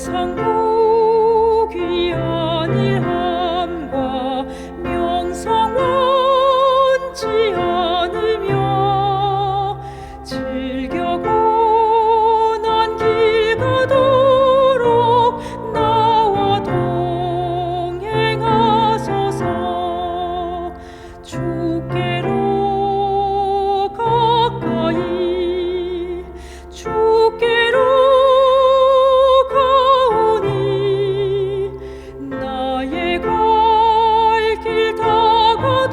상고 귀한 일함과 명성 원치 않으며 즐겨 고난 길 가도록 나와 동행하소서. 주께로 가까이 주께로 가오니 나의 갈 길 다가도록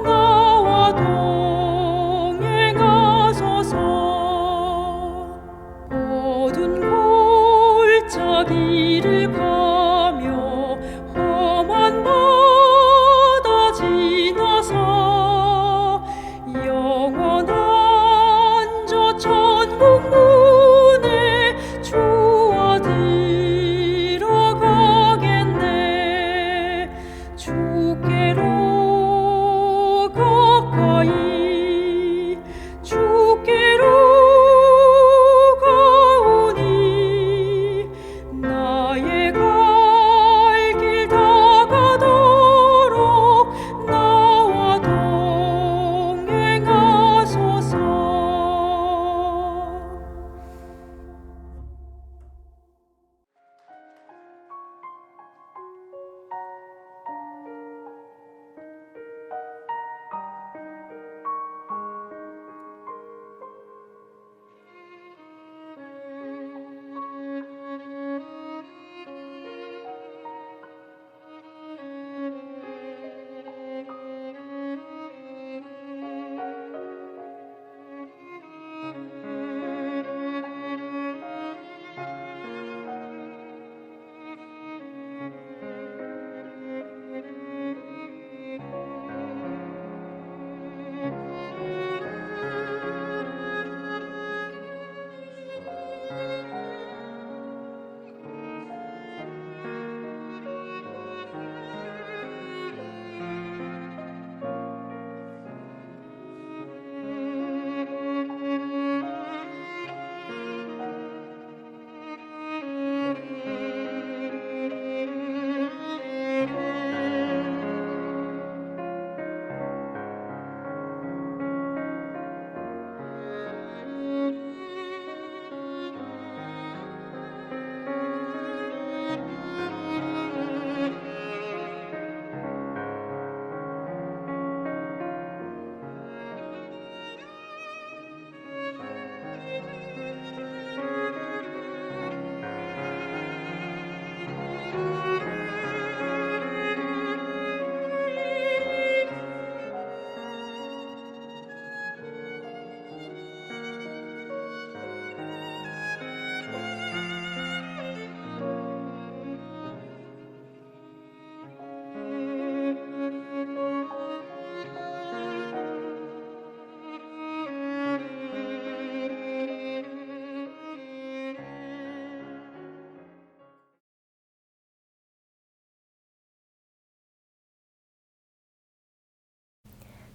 나와 동행하소서. 어두운 골짜기를 가며 험한 바다 지나서 영원한 저 천국 문에 주와 들어가겠네. 주께로 가까이 주께로 가오니 나의 갈 길 다가도록 나와 동행하소서.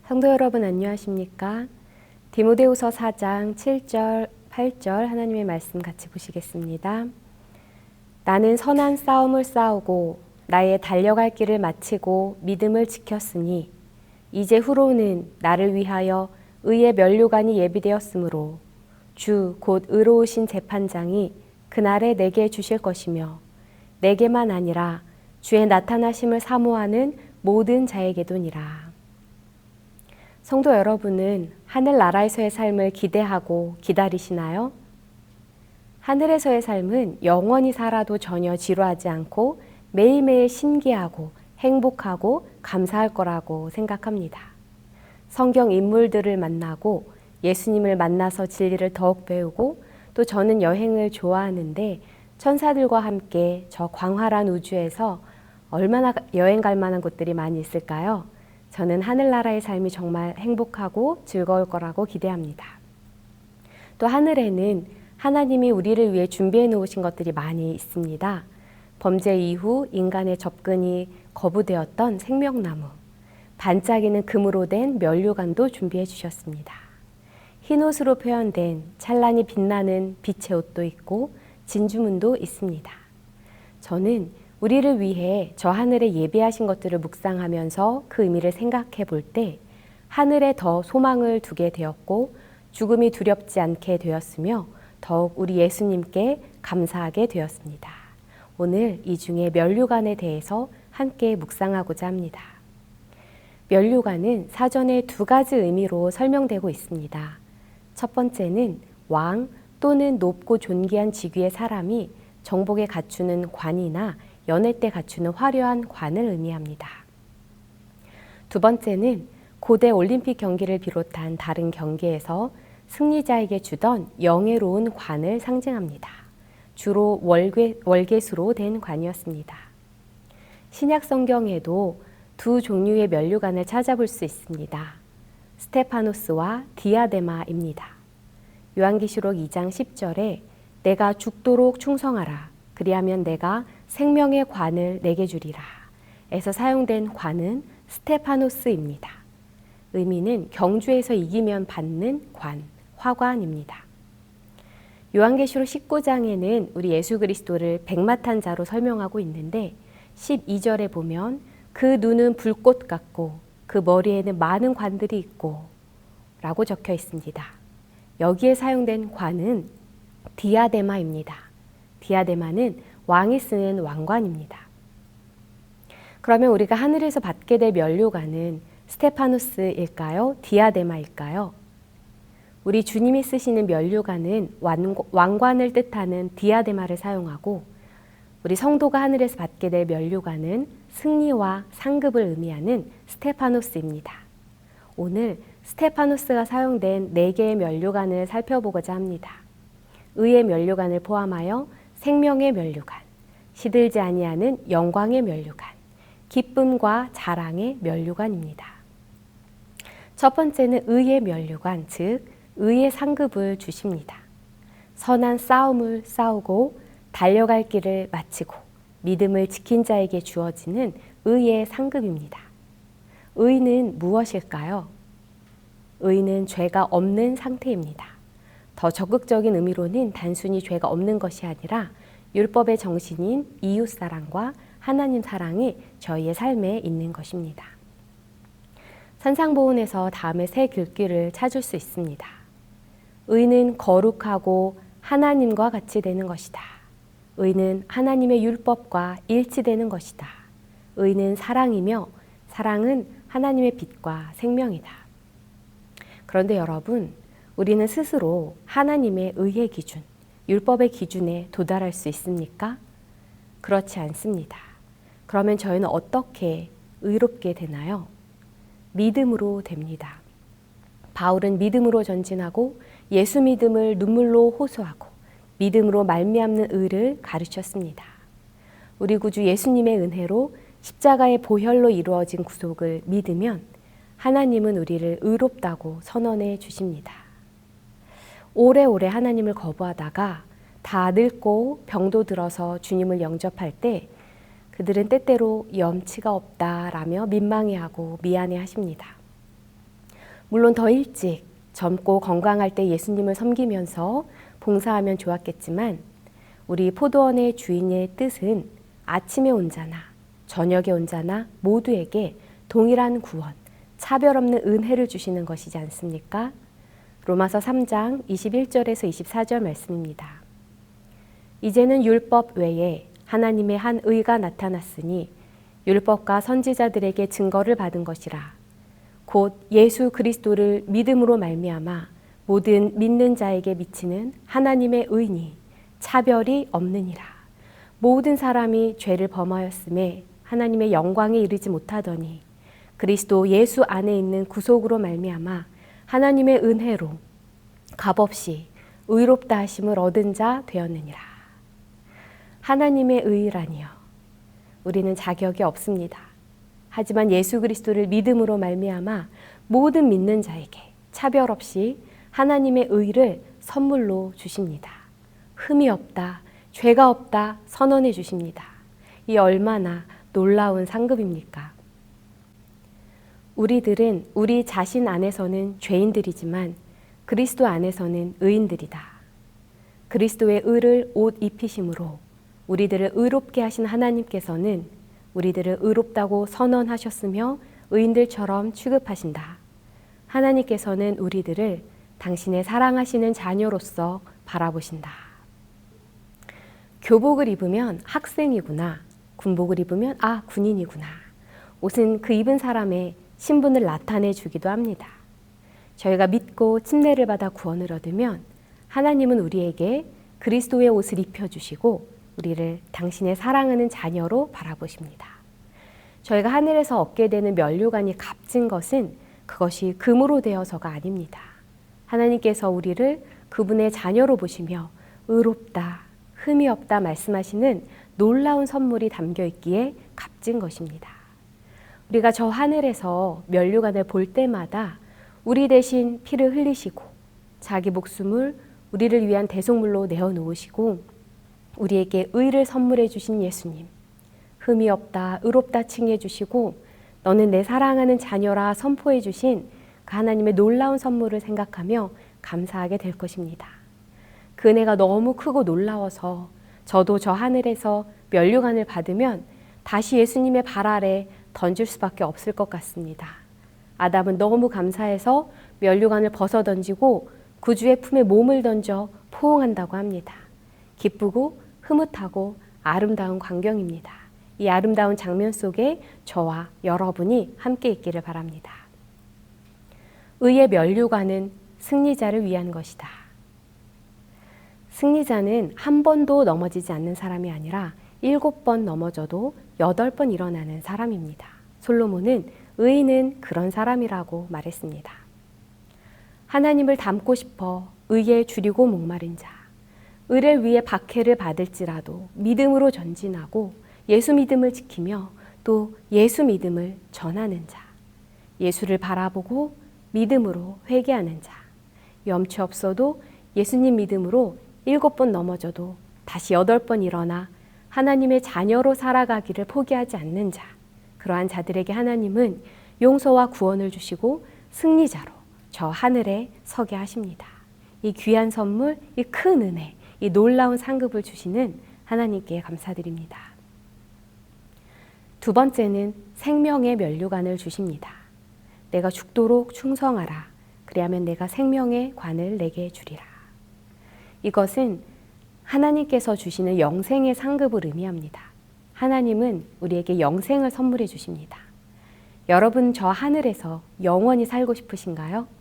성도 여러분 안녕하십니까? 디모데후서 4장 7절, 8절 하나님의 말씀 같이 보시겠습니다. 나는 선한 싸움을 싸우고 나의 달려갈 길을 마치고 믿음을 지켰으니 이제 후로는 나를 위하여 의의 면류관이 예비되었으므로 주 곧 의로우신 재판장이 그날에 내게 주실 것이며 내게만 아니라 주의 나타나심을 사모하는 모든 자에게도니라. 성도 여러분은 하늘나라에서의 삶을 기대하고 기다리시나요? 하늘에서의 삶은 영원히 살아도 전혀 지루하지 않고 매일매일 신기하고 행복하고 감사할 거라고 생각합니다. 성경 인물들을 만나고 예수님을 만나서 진리를 더욱 배우고 또 저는 여행을 좋아하는데 천사들과 함께 저 광활한 우주에서 얼마나 여행 갈 만한 곳들이 많이 있을까요? 저는 하늘나라의 삶이 정말 행복하고 즐거울 거라고 기대합니다. 또 하늘에는 하나님이 우리를 위해 준비해 놓으신 것들이 많이 있습니다. 범죄 이후 인간의 접근이 거부되었던 생명나무, 반짝이는 금으로 된 면류관도 준비해 주셨습니다. 흰옷으로 표현된 찬란히 빛나는 빛의 옷도 있고 진주문도 있습니다. 저는 우리를 위해 저 하늘에 예비하신 것들을 묵상하면서 그 의미를 생각해 볼 때 하늘에 더 소망을 두게 되었고 죽음이 두렵지 않게 되었으며 더욱 우리 예수님께 감사하게 되었습니다. 오늘 이 중에 면류관에 대해서 함께 묵상하고자 합니다. 면류관은 사전에 두 가지 의미로 설명되고 있습니다. 첫 번째는 왕 또는 높고 존귀한 직위의 사람이 정복에 갖추는 관이나 연회 때 갖추는 화려한 관을 의미합니다. 두 번째는 고대 올림픽 경기를 비롯한 다른 경기에서 승리자에게 주던 영예로운 관을 상징합니다. 주로 월계수로 된 관이었습니다. 신약 성경에도 두 종류의 면류관을 찾아볼 수 있습니다. 스테파노스와 디아데마입니다. 요한계시록 2장 10절에 내가 죽도록 충성하라. 그리하면 내가 생명의 관을 내게 주리라. 에서 사용된 관은 스테파노스입니다. 의미는 경주에서 이기면 받는 관, 화관입니다. 요한계시록 19장에는 우리 예수 그리스도를 백마탄 자로 설명하고 있는데 12절에 보면 그 눈은 불꽃 같고 그 머리에는 많은 관들이 있고 라고 적혀 있습니다. 여기에 사용된 관은 디아데마입니다. 디아데마는 왕이 쓰는 왕관입니다. 그러면 우리가 하늘에서 받게 될 면류관은 스테파노스일까요? 디아데마일까요? 우리 주님이 쓰시는 면류관은 왕관을 뜻하는 디아데마를 사용하고 우리 성도가 하늘에서 받게 될 면류관은 승리와 상급을 의미하는 스테파노스입니다. 오늘 스테파노스가 사용된 4개의 면류관을 살펴보고자 합니다. 의의 면류관을 포함하여 생명의 면류관, 시들지 아니하는 영광의 면류관, 기쁨과 자랑의 면류관입니다. 첫 번째는 의의 면류관, 즉 의의 상급을 주십니다. 선한 싸움을 싸우고 달려갈 길을 마치고 믿음을 지킨 자에게 주어지는 의의 상급입니다. 의는 무엇일까요? 의는 죄가 없는 상태입니다. 더 적극적인 의미로는 단순히 죄가 없는 것이 아니라 율법의 정신인 이웃사랑과 하나님 사랑이 저희의 삶에 있는 것입니다. 산상보훈에서 다음에 세 글귀를 찾을 수 있습니다. 의는 거룩하고 하나님과 같이 되는 것이다. 의는 하나님의 율법과 일치되는 것이다. 의는 사랑이며 사랑은 하나님의 빛과 생명이다. 그런데 여러분, 우리는 스스로 하나님의 의의 기준, 율법의 기준에 도달할 수 있습니까? 그렇지 않습니다. 그러면 저희는 어떻게 의롭게 되나요? 믿음으로 됩니다. 바울은 믿음으로 전진하고 예수 믿음을 눈물로 호소하고 믿음으로 말미암는 의를 가르쳤습니다. 우리 구주 예수님의 은혜로 십자가의 보혈로 이루어진 구속을 믿으면 하나님은 우리를 의롭다고 선언해 주십니다. 오래오래 하나님을 거부하다가 다 늙고 병도 들어서 주님을 영접할 때 그들은 때때로 염치가 없다라며 민망해하고 미안해하십니다. 물론 더 일찍 젊고 건강할 때 예수님을 섬기면서 봉사하면 좋았겠지만 우리 포도원의 주인의 뜻은 아침에 온 자나 저녁에 온 자나 모두에게 동일한 구원, 차별 없는 은혜를 주시는 것이지 않습니까? 로마서 3장 21절에서 24절 말씀입니다. 이제는 율법 외에 하나님의 한 의가 나타났으니 율법과 선지자들에게 증거를 받은 것이라. 곧 예수 그리스도를 믿음으로 말미암아 모든 믿는 자에게 미치는 하나님의 의니 차별이 없느니라. 모든 사람이 죄를 범하였음에 하나님의 영광에 이르지 못하더니 그리스도 예수 안에 있는 구속으로 말미암아 하나님의 은혜로 값없이 의롭다 하심을 얻은 자 되었느니라. 하나님의 의라니요. 우리는 자격이 없습니다. 하지만 예수 그리스도를 믿음으로 말미암아 모든 믿는 자에게 차별 없이 하나님의 의를 선물로 주십니다. 흠이 없다, 죄가 없다 선언해 주십니다. 이 얼마나 놀라운 상급입니까? 우리들은 우리 자신 안에서는 죄인들이지만 그리스도 안에서는 의인들이다. 그리스도의 의를 옷 입히심으로 우리들을 의롭게 하신 하나님께서는 우리들을 의롭다고 선언하셨으며 의인들처럼 취급하신다. 하나님께서는 우리들을 당신의 사랑하시는 자녀로서 바라보신다. 교복을 입으면 학생이구나. 군복을 입으면 군인이구나. 옷은 그 입은 사람의 신분을 나타내 주기도 합니다. 저희가 믿고 침례를 받아 구원을 얻으면 하나님은 우리에게 그리스도의 옷을 입혀주시고 우리를 당신의 사랑하는 자녀로 바라보십니다. 저희가 하늘에서 얻게 되는 면류관이 값진 것은 그것이 금으로 되어서가 아닙니다. 하나님께서 우리를 그분의 자녀로 보시며 의롭다, 흠이 없다 말씀하시는 놀라운 선물이 담겨 있기에 값진 것입니다. 우리가 저 하늘에서 면류관을 볼 때마다 우리 대신 피를 흘리시고 자기 목숨을 우리를 위한 대속물로 내어놓으시고 우리에게 의를 선물해 주신 예수님, 흠이 없다, 의롭다 칭해 주시고 너는 내 사랑하는 자녀라 선포해 주신 그 하나님의 놀라운 선물을 생각하며 감사하게 될 것입니다. 그 은혜가 너무 크고 놀라워서 저도 저 하늘에서 면류관을 받으면 다시 예수님의 발 아래 던질 수밖에 없을 것 같습니다. 아담은 너무 감사해서 면류관을 벗어 던지고 구주의 품에 몸을 던져 포옹한다고 합니다. 기쁘고 흐뭇하고 아름다운 광경입니다. 이 아름다운 장면 속에 저와 여러분이 함께 있기를 바랍니다. 의의 면류관은 승리자를 위한 것이다. 승리자는 한 번도 넘어지지 않는 사람이 아니라 7번 넘어져도 8번 일어나는 사람입니다. 솔로몬은 의인은 그런 사람이라고 말했습니다. 하나님을 닮고 싶어 의에 줄이고 목마른 자, 의를 위해 박해를 받을지라도 믿음으로 전진하고 예수 믿음을 지키며 또 예수 믿음을 전하는 자, 예수를 바라보고 믿음으로 회개하는 자, 염치 없어도 예수님 믿음으로 7번 넘어져도 다시 8번 일어나 하나님의 자녀로 살아가기를 포기하지 않는 자, 그러한 자들에게 하나님은 용서와 구원을 주시고 승리자로 저 하늘에 서게 하십니다. 이 귀한 선물, 이 큰 은혜, 이 놀라운 상급을 주시는 하나님께 감사드립니다. 두 번째는 생명의 면류관을 주십니다. 내가 죽도록 충성하라. 그리하면 내가 생명의 관을 내게 주리라. 이것은 하나님께서 주시는 영생의 상급을 의미합니다. 하나님은 우리에게 영생을 선물해 주십니다. 여러분 저 하늘에서 영원히 살고 싶으신가요?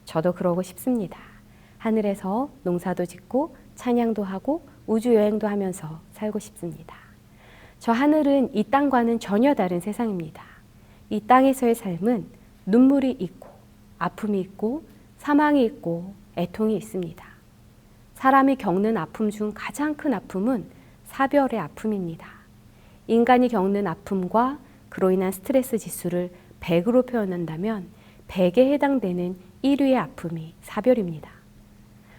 저도 그러고 싶습니다. 하늘에서 농사도 짓고 찬양도 하고 우주여행도 하면서 살고 싶습니다. 저 하늘은 이 땅과는 전혀 다른 세상입니다. 이 땅에서의 삶은 눈물이 있고 아픔이 있고 사망이 있고 애통이 있습니다. 사람이 겪는 아픔 중 가장 큰 아픔은 사별의 아픔입니다. 인간이 겪는 아픔과 그로 인한 스트레스 지수를 100으로 표현한다면 100에 해당되는 1위의 아픔이 사별입니다.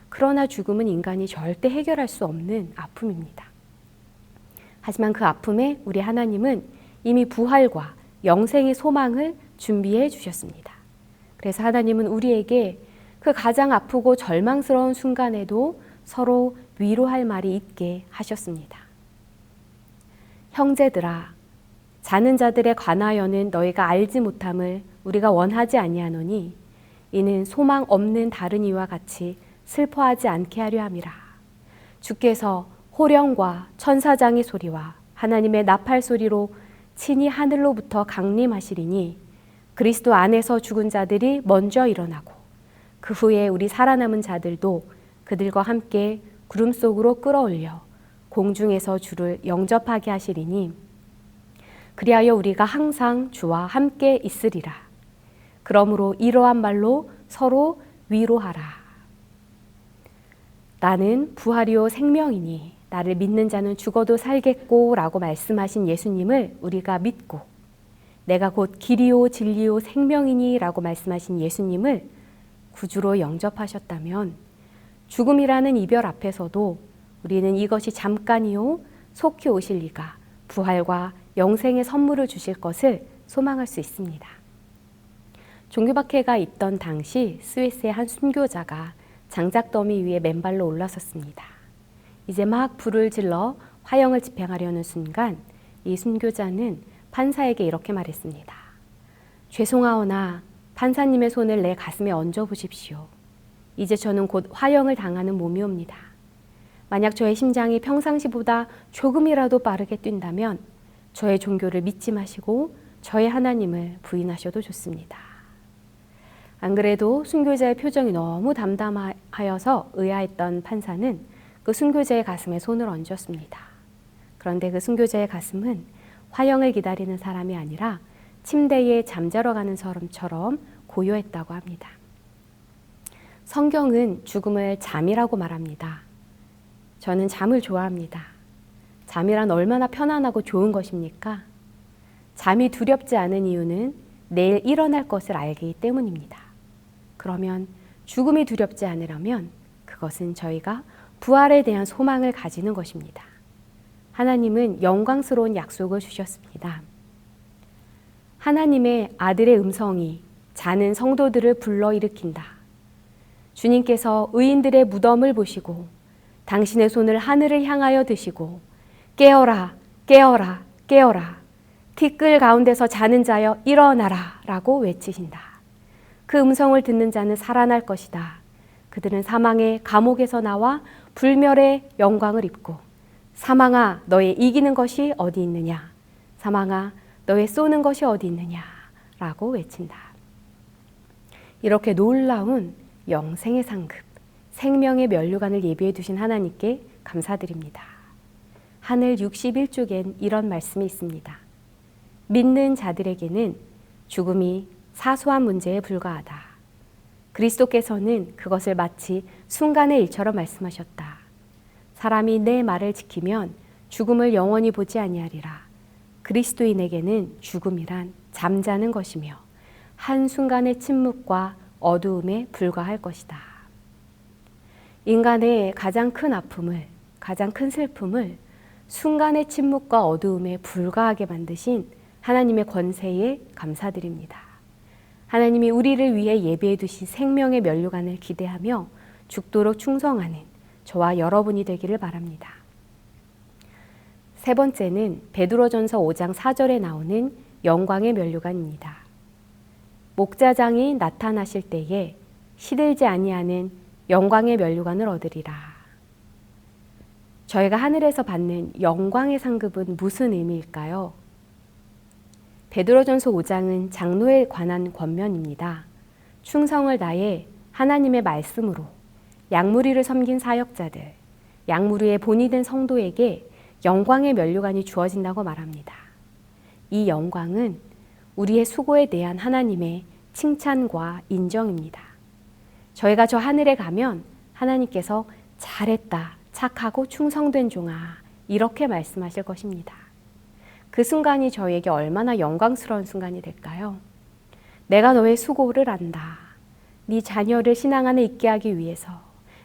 그러나 죽음은 인간이 절대 해결할 수 없는 아픔입니다. 하지만 그 아픔에 우리 하나님은 이미 부활과 영생의 소망을 준비해 주셨습니다. 그래서 하나님은 우리에게 그 가장 아프고 절망스러운 순간에도 서로 위로할 말이 있게 하셨습니다. 형제들아, 자는 자들에 관하여는 너희가 알지 못함을 우리가 원하지 아니하노니 이는 소망 없는 다른 이와 같이 슬퍼하지 않게 하려 함이라. 주께서 호령과 천사장의 소리와 하나님의 나팔 소리로 친히 하늘로부터 강림하시리니 그리스도 안에서 죽은 자들이 먼저 일어나고 그 후에 우리 살아남은 자들도 그들과 함께 구름 속으로 끌어올려 공중에서 주를 영접하게 하시리니 그리하여 우리가 항상 주와 함께 있으리라. 그러므로 이러한 말로 서로 위로하라. 나는 부활이요 생명이니 나를 믿는 자는 죽어도 살겠고 라고 말씀하신 예수님을 우리가 믿고 내가 곧 길이요 진리요 생명이니 라고 말씀하신 예수님을 구주로 영접하셨다면 죽음이라는 이별 앞에서도 우리는 이것이 잠깐이요 속히 오실 이가 부활과 영생의 선물을 주실 것을 소망할 수 있습니다. 종교박해가 있던 당시 스위스의 한 순교자가 장작더미 위에 맨발로 올라섰습니다. 이제 막 불을 질러 화형을 집행하려는 순간 이 순교자는 판사에게 이렇게 말했습니다. 죄송하오나 판사님의 손을 내 가슴에 얹어 보십시오. 이제 저는 곧 화형을 당하는 몸이옵니다. 만약 저의 심장이 평상시보다 조금이라도 빠르게 뛴다면 저의 종교를 믿지 마시고 저의 하나님을 부인하셔도 좋습니다. 안 그래도 순교자의 표정이 너무 담담하여서 의아했던 판사는 그 순교자의 가슴에 손을 얹었습니다. 그런데 그 순교자의 가슴은 화형을 기다리는 사람이 아니라 침대에 잠자러 가는 사람처럼 고요했다고 합니다. 성경은 죽음을 잠이라고 말합니다. 저는 잠을 좋아합니다. 잠이란 얼마나 편안하고 좋은 것입니까? 잠이 두렵지 않은 이유는 내일 일어날 것을 알기 때문입니다. 그러면 죽음이 두렵지 않으려면 그것은 저희가 부활에 대한 소망을 가지는 것입니다. 하나님은 영광스러운 약속을 주셨습니다. 하나님의 아들의 음성이 자는 성도들을 불러일으킨다. 주님께서 의인들의 무덤을 보시고 당신의 손을 하늘을 향하여 드시고 깨어라, 깨어라, 깨어라. 티끌 가운데서 자는 자여 일어나라 라고 외치신다. 그 음성을 듣는 자는 살아날 것이다. 그들은 사망의 감옥에서 나와 불멸의 영광을 입고 사망아 너의 이기는 것이 어디 있느냐. 사망아 너의 쏘는 것이 어디 있느냐 라고 외친다. 이렇게 놀라운 영생의 상급, 생명의 면류관을 예비해 두신 하나님께 감사드립니다. 하늘 61쪽엔 이런 말씀이 있습니다. 믿는 자들에게는 죽음이 사소한 문제에 불과하다. 그리스도께서는 그것을 마치 순간의 일처럼 말씀하셨다. 사람이 내 말을 지키면 죽음을 영원히 보지 아니하리라. 그리스도인에게는 죽음이란 잠자는 것이며 한순간의 침묵과 어두움에 불과할 것이다. 인간의 가장 큰 아픔을, 가장 큰 슬픔을 순간의 침묵과 어두움에 불과하게 만드신 하나님의 권세에 감사드립니다. 하나님이 우리를 위해 예비해 두신 생명의 면류관을 기대하며 죽도록 충성하는 저와 여러분이 되기를 바랍니다. 세 번째는 베드로전서 5장 4절에 나오는 영광의 면류관입니다. 목자장이 나타나실 때에 시들지 아니하는 영광의 면류관을 얻으리라. 저희가 하늘에서 받는 영광의 상급은 무슨 의미일까요? 베드로전서 5장은 장로에 관한 권면입니다. 충성을 다해 하나님의 말씀으로 양무리를 섬긴 사역자들, 양무리의 본이 된 성도에게 영광의 면류관이 주어진다고 말합니다. 이 영광은 우리의 수고에 대한 하나님의 칭찬과 인정입니다. 저희가 저 하늘에 가면 하나님께서 잘했다, 착하고 충성된 종아 이렇게 말씀하실 것입니다. 그 순간이 저희에게 얼마나 영광스러운 순간이 될까요? 내가 너의 수고를 안다. 네 자녀를 신앙 안에 있게 하기 위해서,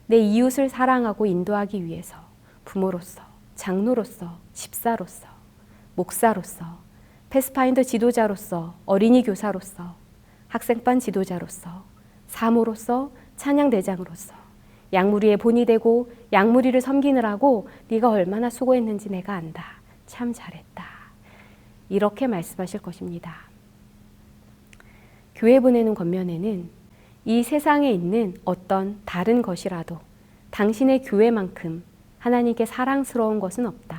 내 이웃을 사랑하고 인도하기 위해서 부모로서, 장로로서, 집사로서, 목사로서, 패스파인더 지도자로서, 어린이 교사로서, 학생반 지도자로서, 사모로서, 찬양대장으로서 양무리의 본이 되고 양무리를 섬기느라고 네가 얼마나 수고했는지 내가 안다. 참 잘했다. 이렇게 말씀하실 것입니다. 교회 보내는 권면에는 이 세상에 있는 어떤 다른 것이라도 당신의 교회만큼 하나님께 사랑스러운 것은 없다.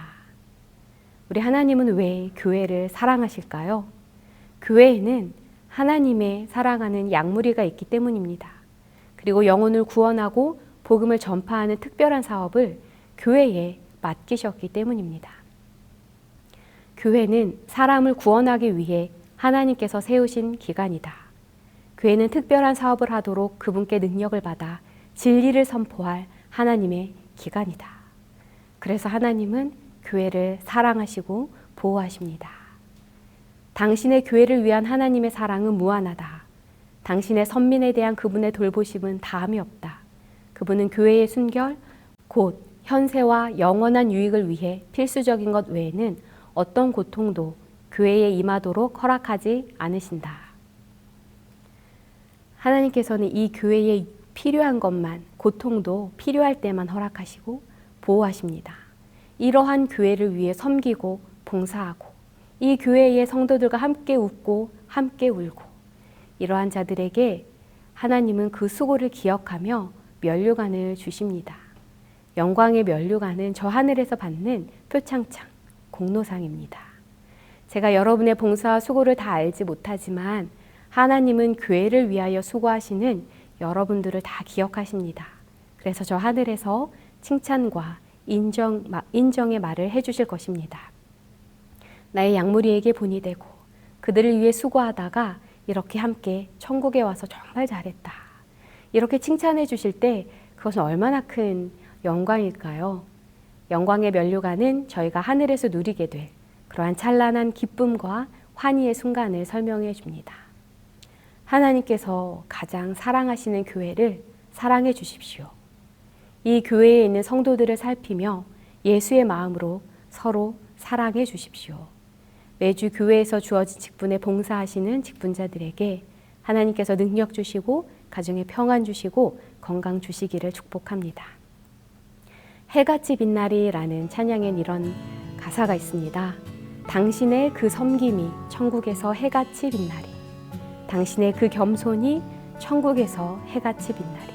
우리 하나님은 왜 교회를 사랑하실까요? 교회에는 하나님의 사랑하는 양무리가 있기 때문입니다. 그리고 영혼을 구원하고 복음을 전파하는 특별한 사업을 교회에 맡기셨기 때문입니다. 교회는 사람을 구원하기 위해 하나님께서 세우신 기관이다. 교회는 특별한 사업을 하도록 그분께 능력을 받아 진리를 선포할 하나님의 기관이다. 그래서 하나님은 교회를 사랑하시고 보호하십니다. 당신의 교회를 위한 하나님의 사랑은 무한하다. 당신의 선민에 대한 그분의 돌보심은 다함이 없다. 그분은 교회의 순결, 곧 현세와 영원한 유익을 위해 필수적인 것 외에는 어떤 고통도 교회에 임하도록 허락하지 않으신다. 하나님께서는 이 교회에 필요한 것만, 고통도 필요할 때만 허락하시고 보호하십니다. 이러한 교회를 위해 섬기고 봉사하고 이 교회의 성도들과 함께 웃고 함께 울고 이러한 자들에게 하나님은 그 수고를 기억하며 면류관을 주십니다. 영광의 면류관은 저 하늘에서 받는 표창장, 공로상입니다. 제가 여러분의 봉사와 수고를 다 알지 못하지만 하나님은 교회를 위하여 수고하시는 여러분들을 다 기억하십니다. 그래서 저 하늘에서 칭찬과 인정의 말을 해주실 것입니다. 나의 양무리에게 본이 되고 그들을 위해 수고하다가 이렇게 함께 천국에 와서 정말 잘했다. 이렇게 칭찬해 주실 때 그것은 얼마나 큰 영광일까요? 영광의 면류관은 저희가 하늘에서 누리게 될 그러한 찬란한 기쁨과 환희의 순간을 설명해 줍니다. 하나님께서 가장 사랑하시는 교회를 사랑해 주십시오. 이 교회에 있는 성도들을 살피며 예수의 마음으로 서로 사랑해 주십시오. 매주 교회에서 주어진 직분에 봉사하시는 직분자들에게 하나님께서 능력 주시고 가정에 평안 주시고 건강 주시기를 축복합니다. 해같이 빛나리라는 찬양엔 이런 가사가 있습니다. 당신의 그 섬김이 천국에서 해같이 빛나리. 당신의 그 겸손이 천국에서 해같이 빛나리.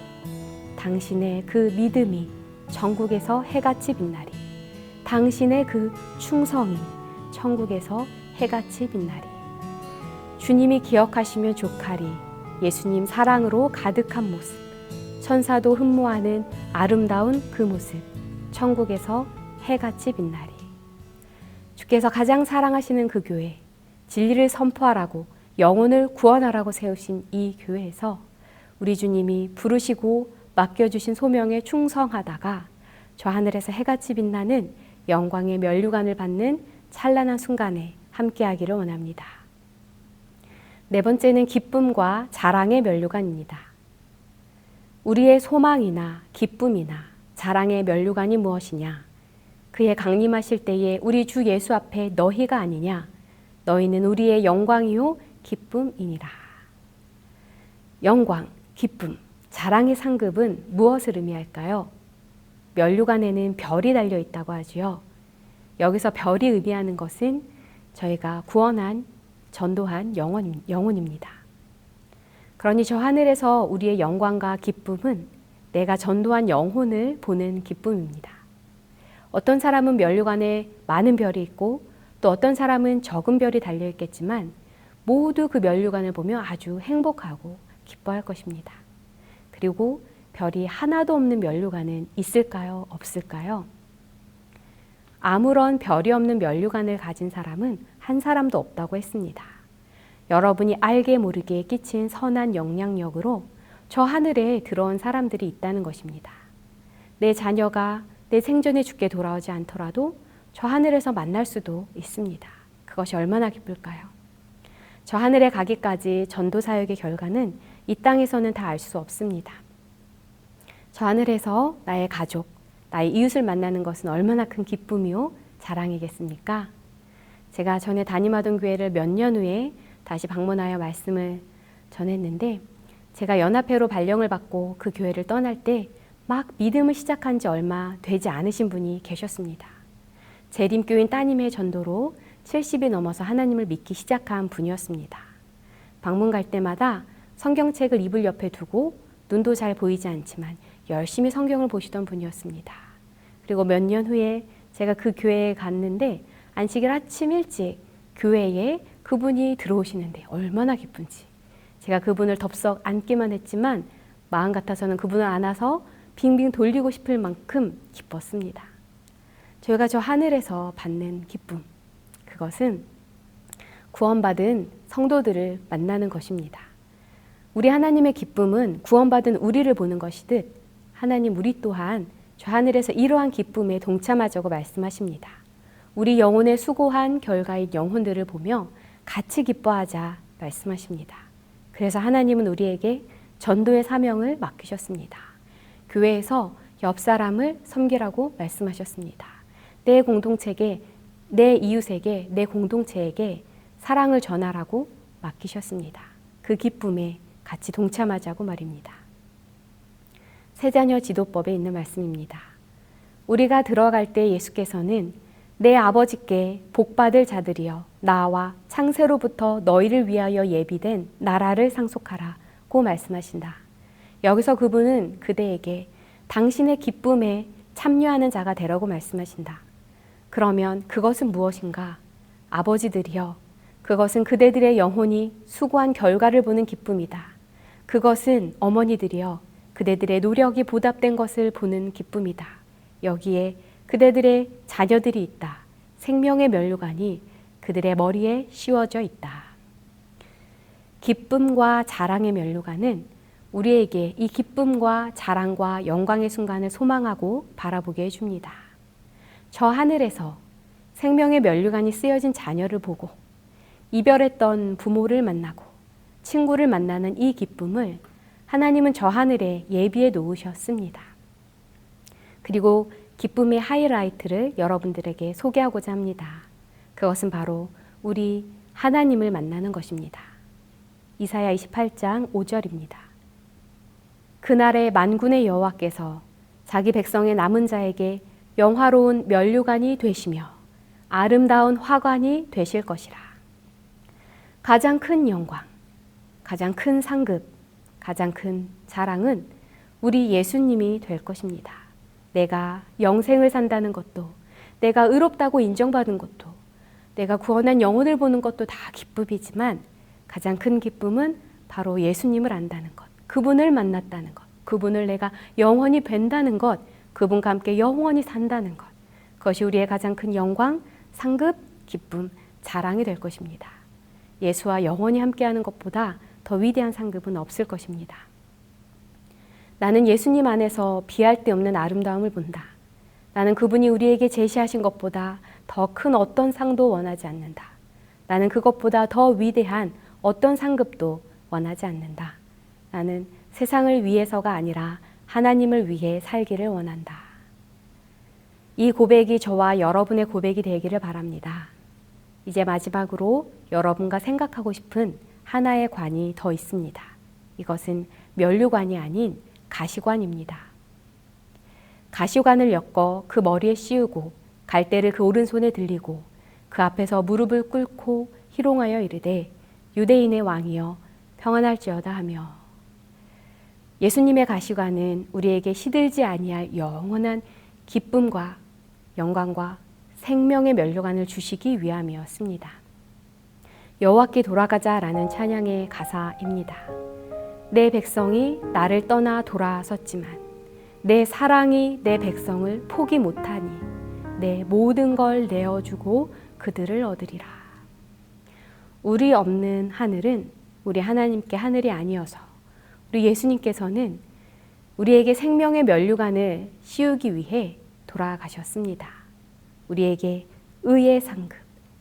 당신의 그 믿음이 천국에서 해같이 빛나리. 당신의 그 충성이 천국에서 해같이 빛나리. 주님이 기억하시면 족하리. 예수님 사랑으로 가득한 모습, 천사도 흠모하는 아름다운 그 모습, 천국에서 해같이 빛나리. 주께서 가장 사랑하시는 그 교회, 진리를 선포하라고 영혼을 구원하라고 세우신 이 교회에서 우리 주님이 부르시고 맡겨주신 소명에 충성하다가 저 하늘에서 해같이 빛나는 영광의 면류관을 받는 찬란한 순간에 함께하기를 원합니다. 네 번째는 기쁨과 자랑의 면류관입니다. 우리의 소망이나 기쁨이나 자랑의 면류관이 무엇이냐? 그의 강림하실 때에 우리 주 예수 앞에 너희가 아니냐? 너희는 우리의 영광이요 기쁨이니라. 영광, 기쁨, 자랑의 상급은 무엇을 의미할까요? 면류관에는 별이 달려 있다고 하지요. 여기서 별이 의미하는 것은 저희가 구원한, 전도한 영혼입니다. 그러니 저 하늘에서 우리의 영광과 기쁨은 내가 전도한 영혼을 보는 기쁨입니다. 어떤 사람은 면류관에 많은 별이 있고 또 어떤 사람은 적은 별이 달려 있겠지만 모두 그 면류관을 보며 아주 행복하고 기뻐할 것입니다. 그리고 별이 하나도 없는 면류관은 있을까요? 없을까요? 아무런 별이 없는 면류관을 가진 사람은 한 사람도 없다고 했습니다. 여러분이 알게 모르게 끼친 선한 영향력으로 저 하늘에 들어온 사람들이 있다는 것입니다. 내 자녀가 내 생전에 주께 돌아오지 않더라도 저 하늘에서 만날 수도 있습니다. 그것이 얼마나 기쁠까요? 저 하늘에 가기까지 전도 사역의 결과는 이 땅에서는 다 알 수 없습니다. 저 하늘에서 나의 가족, 나의 이웃을 만나는 것은 얼마나 큰 기쁨이요 자랑이겠습니까? 제가 전에 담임하던 교회를 몇 년 후에 다시 방문하여 말씀을 전했는데 제가 연합회로 발령을 받고 그 교회를 떠날 때 막 믿음을 시작한 지 얼마 되지 않으신 분이 계셨습니다. 재림교인 따님의 전도로 70이 넘어서 하나님을 믿기 시작한 분이었습니다. 방문 갈 때마다 성경책을 이불 옆에 두고 눈도 잘 보이지 않지만 열심히 성경을 보시던 분이었습니다. 그리고 몇 년 후에 제가 그 교회에 갔는데 안식일 아침 일찍 교회에 그분이 들어오시는데 얼마나 기쁜지. 제가 그분을 덥석 안기만 했지만 마음 같아서는 그분을 안아서 빙빙 돌리고 싶을 만큼 기뻤습니다. 저희가 저 하늘에서 받는 기쁨, 그것은 구원받은 성도들을 만나는 것입니다. 우리 하나님의 기쁨은 구원받은 우리를 보는 것이듯 하나님 우리 또한 저 하늘에서 이러한 기쁨에 동참하자고 말씀하십니다. 우리 영혼의 수고한 결과인 영혼들을 보며 같이 기뻐하자 말씀하십니다. 그래서 하나님은 우리에게 전도의 사명을 맡기셨습니다. 교회에서 옆 사람을 섬기라고 말씀하셨습니다. 내 공동체에, 내 이웃에게, 내 공동체에게 사랑을 전하라고 맡기셨습니다. 그 기쁨에 같이 동참하자고 말입니다. 세자녀 지도법에 있는 말씀입니다. 우리가 들어갈 때 예수께서는 내 아버지께 복받을 자들이여 나와 창세로부터 너희를 위하여 예비된 나라를 상속하라고 말씀하신다. 여기서 그분은 그대에게 당신의 기쁨에 참여하는 자가 되라고 말씀하신다. 그러면 그것은 무엇인가? 아버지들이여, 그것은 그대들의 영혼이 수고한 결과를 보는 기쁨이다. 그것은 어머니들이여, 그대들의 노력이 보답된 것을 보는 기쁨이다. 여기에 그대들의 자녀들이 있다. 생명의 면류관이 그들의 머리에 씌워져 있다. 기쁨과 자랑의 면류관은 우리에게 이 기쁨과 자랑과 영광의 순간을 소망하고 바라보게 해줍니다. 저 하늘에서 생명의 면류관이 쓰여진 자녀를 보고 이별했던 부모를 만나고 친구를 만나는 이 기쁨을 하나님은 저 하늘에 예비해 놓으셨습니다. 그리고 기쁨의 하이라이트를 여러분들에게 소개하고자 합니다. 그것은 바로 우리 하나님을 만나는 것입니다. 이사야 28장 5절입니다. 그날에 만군의 여호와께서 자기 백성의 남은 자에게 영화로운 면류관이 되시며 아름다운 화관이 되실 것이라. 가장 큰 영광, 가장 큰 상급, 가장 큰 자랑은 우리 예수님이 될 것입니다. 내가 영생을 산다는 것도, 내가 의롭다고 인정받은 것도, 내가 구원한 영혼을 보는 것도 다 기쁨이지만 가장 큰 기쁨은 바로 예수님을 안다는 것, 그분을 만났다는 것, 그분을 내가 영원히 뵌다는 것, 그분과 함께 영원히 산다는 것, 그것이 우리의 가장 큰 영광, 상급, 기쁨, 자랑이 될 것입니다. 예수와 영원히 함께하는 것보다 더 위대한 상급은 없을 것입니다. 나는 예수님 안에서 비할 데 없는 아름다움을 본다. 나는 그분이 우리에게 제시하신 것보다 더 큰 어떤 상도 원하지 않는다. 나는 그것보다 더 위대한 어떤 상급도 원하지 않는다. 나는 세상을 위해서가 아니라 하나님을 위해 살기를 원한다. 이 고백이 저와 여러분의 고백이 되기를 바랍니다. 이제 마지막으로 여러분과 생각하고 싶은 하나의 관이 더 있습니다. 이것은 면류관이 아닌 가시관입니다. 가시관을 엮어 그 머리에 씌우고 갈대를 그 오른손에 들리고 그 앞에서 무릎을 꿇고 희롱하여 이르되 유대인의 왕이여 평안할지어다 하며, 예수님의 가시관은 우리에게 시들지 아니할 영원한 기쁨과 영광과 생명의 면류관을 주시기 위함이었습니다. 여호와께 돌아가자라는 찬양의 가사입니다. 내 백성이 나를 떠나 돌아섰지만 내 사랑이 내 백성을 포기 못하니 내 모든 걸 내어주고 그들을 얻으리라. 우리 없는 하늘은 우리 하나님께 하늘이 아니어서 우리 예수님께서는 우리에게 생명의 면류관을 씌우기 위해 돌아가셨습니다. 우리에게 의의 상급,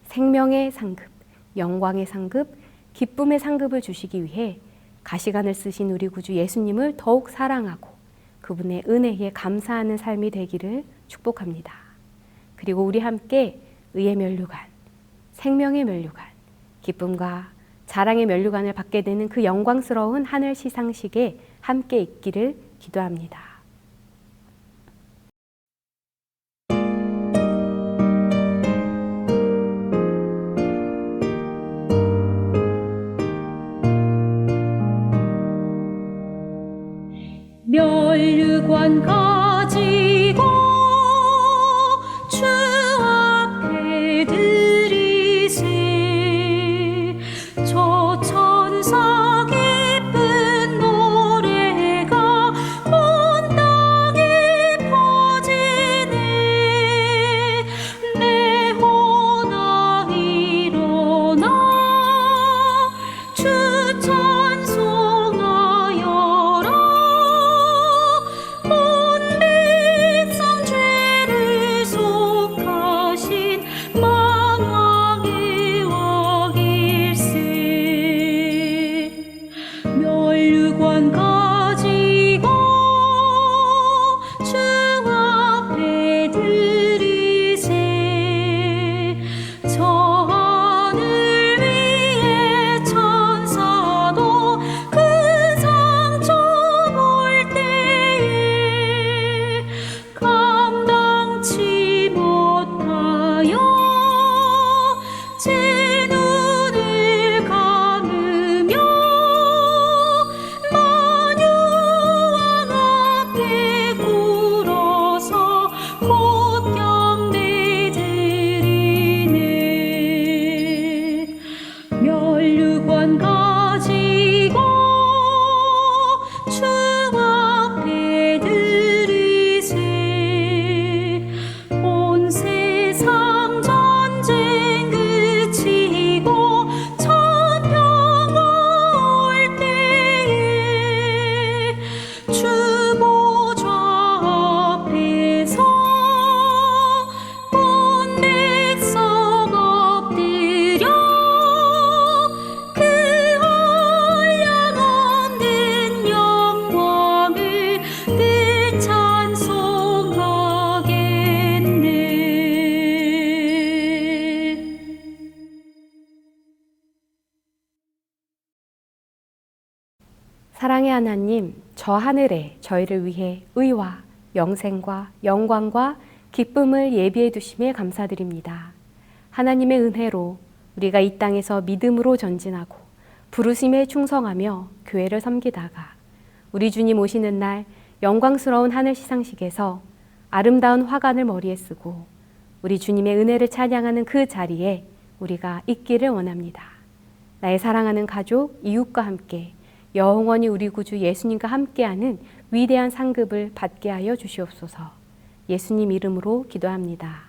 생명의 상급, 영광의 상급, 기쁨의 상급을 주시기 위해 가시관을 쓰신 우리 구주 예수님을 더욱 사랑하고 그분의 은혜에 감사하는 삶이 되기를 축복합니다. 그리고 우리 함께 의의 면류관, 생명의 면류관, 기쁨과 자랑의 면류관을 받게 되는 그 영광스러운 하늘 시상식에 함께 있기를 기도합니다. 면류관 가지고 주 앞에 들이세 저 천사 기쁜 노래가 온 땅에 퍼지네. 내호나 일어나 주 찬송하여라. 사랑의 하나님, 저 하늘에 저희를 위해 의와 영생과 영광과 기쁨을 예비해 두심에 감사드립니다. 하나님의 은혜로 우리가 이 땅에서 믿음으로 전진하고 부르심에 충성하며 교회를 섬기다가 우리 주님 오시는 날 영광스러운 하늘 시상식에서 아름다운 화관을 머리에 쓰고 우리 주님의 은혜를 찬양하는 그 자리에 우리가 있기를 원합니다. 나의 사랑하는 가족, 이웃과 함께 영원히 우리 구주 예수님과 함께하는 위대한 상급을 받게 하여 주시옵소서. 예수님 이름으로 기도합니다.